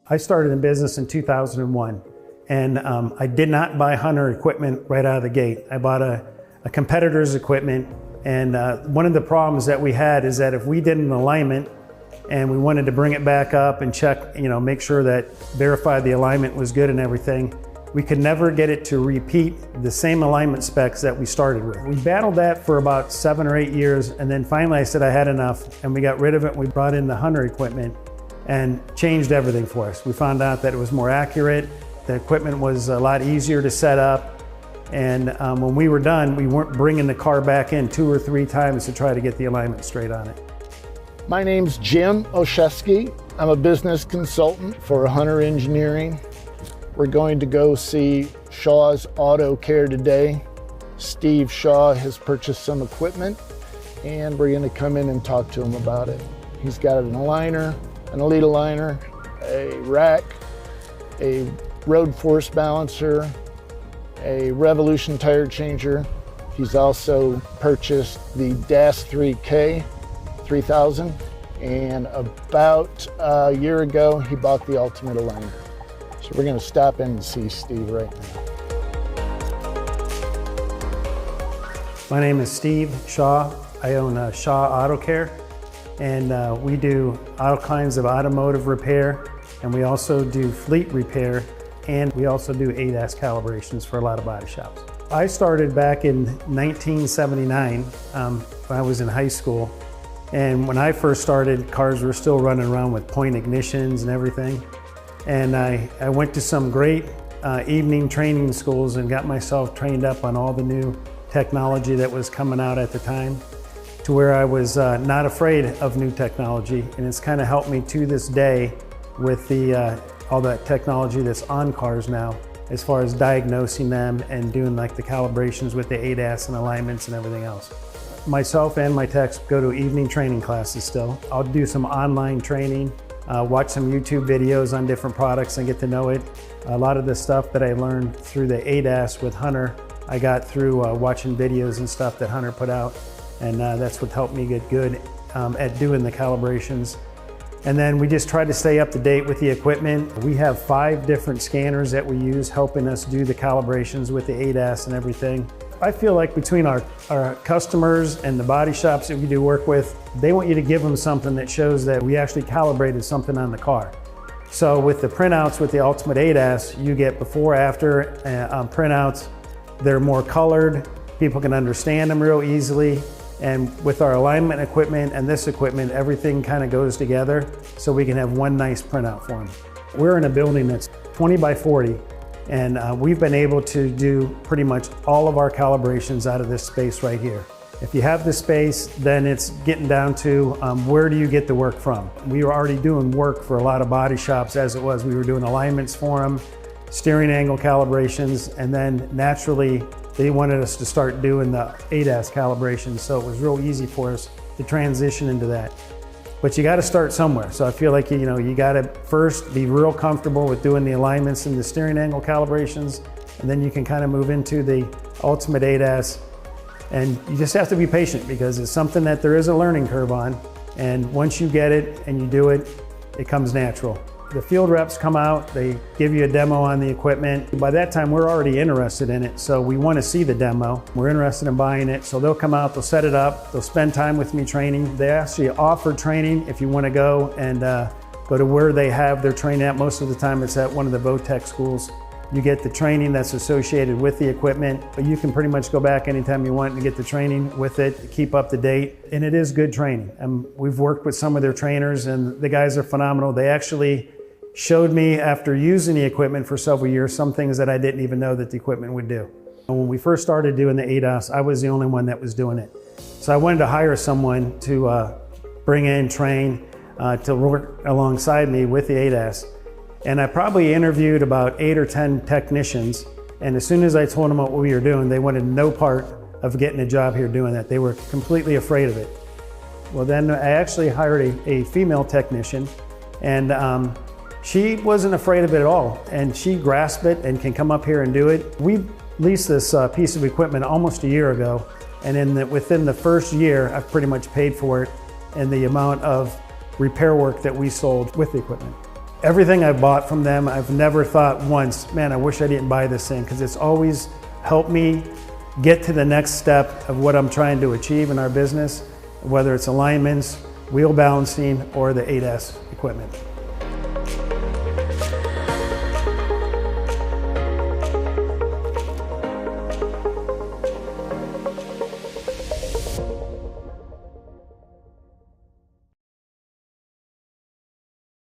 I started in business in 2001, and I did not buy Hunter equipment right out of the gate. I bought a competitor's equipment, and one of the problems that we had is that if we did an alignment and we wanted to bring it back up and check, make sure that verify the alignment was good and everything, we could never get it to repeat the same alignment specs that we started with. We battled that for about 7 or 8 years, and then finally I said I had enough, and we got rid of it. We brought in the Hunter equipment and changed everything for us. We found out that it was more accurate, the equipment was a lot easier to set up, and when we were done, we weren't bringing the car back in 2 or 3 times to try to get the alignment straight on it. My name's Jim Oshesky. I'm a business consultant for Hunter Engineering. We're going to go see Shaw's Auto Care today. Steve Shaw has purchased some equipment, and we're gonna come in and talk to him about it. He's got an aligner, an elite aligner, a rack, a road force balancer, a Revolution tire changer. He's also purchased the DAS 3K 3000, and about a year ago, he bought the Ultimate Aligner. So we're gonna stop in and see Steve right now. My name is Steve Shaw. I own Shaw Auto Care, and we do all kinds of automotive repair, and we also do fleet repair, and we also do ADAS calibrations for a lot of body shops. I started back in 1979 when I was in high school, and when I first started, cars were still running around with point ignitions and everything. And I went to some great evening training schools and got myself trained up on all the new technology that was coming out at the time, to where I was not afraid of new technology. And it's kind of helped me to this day with all that technology that's on cars now, as far as diagnosing them and doing like the calibrations with the ADAS and alignments and everything else. Myself and my techs go to evening training classes still. I'll do some online training, watch some YouTube videos on different products and get to know it. A lot of the stuff that I learned through the ADAS with Hunter, I got through watching videos and stuff that Hunter put out, and that's what helped me get good at doing the calibrations. And then we just try to stay up to date with the equipment. We have 5 different scanners that we use helping us do the calibrations with the ADAS and everything. I feel like between our customers and the body shops that we do work with, they want you to give them something that shows that we actually calibrated something on the car. So with the printouts with the Ultimate ADAS, you get before, after printouts. They're more colored, people can understand them real easily. And with our alignment equipment and this equipment, everything kind of goes together so we can have one nice printout for them. We're in a building that's 20 by 40. And we've been able to do pretty much all of our calibrations out of this space right here. If you have the space, then it's getting down to where do you get the work from? We were already doing work for a lot of body shops as it was. We were doing alignments for them, steering angle calibrations, and then naturally they wanted us to start doing the ADAS calibrations, so it was real easy for us to transition into that. But you got to start somewhere. So I feel like, you got to first be real comfortable with doing the alignments and the steering angle calibrations, and then you can kind of move into the Ultimate ADAS. And you just have to be patient because it's something that there is a learning curve on. And once you get it and you do it, it comes natural. The field reps come out, they give you a demo on the equipment. By that time, we're already interested in it, so we want to see the demo. We're interested in buying it, so they'll come out, they'll set it up, they'll spend time with me training. They actually offer training if you want to go and go to where they have their training at. Most of the time it's at one of the Votech schools. You get the training that's associated with the equipment, but you can pretty much go back anytime you want and get the training with it to keep up to date. And it is good training. We've worked with some of their trainers and the guys are phenomenal. They actually showed me, after using the equipment for several years, some things that I didn't even know that the equipment would do. When we first started doing the ADAS, I was the only one that was doing it. So I wanted to hire someone to bring in, train, to work alongside me with the ADAS. And I probably interviewed about 8 or 10 technicians, and as soon as I told them what we were doing, they wanted no part of getting a job here doing that. They were completely afraid of it. Well, then I actually hired a female technician, and she wasn't afraid of it at all, and she grasped it and can come up here and do it. We leased this piece of equipment almost a year ago, and within the first year, I've pretty much paid for it and the amount of repair work that we sold with the equipment. Everything I bought from them, I've never thought once, man, I wish I didn't buy this thing, because it's always helped me get to the next step of what I'm trying to achieve in our business, whether it's alignments, wheel balancing, or the 8S equipment.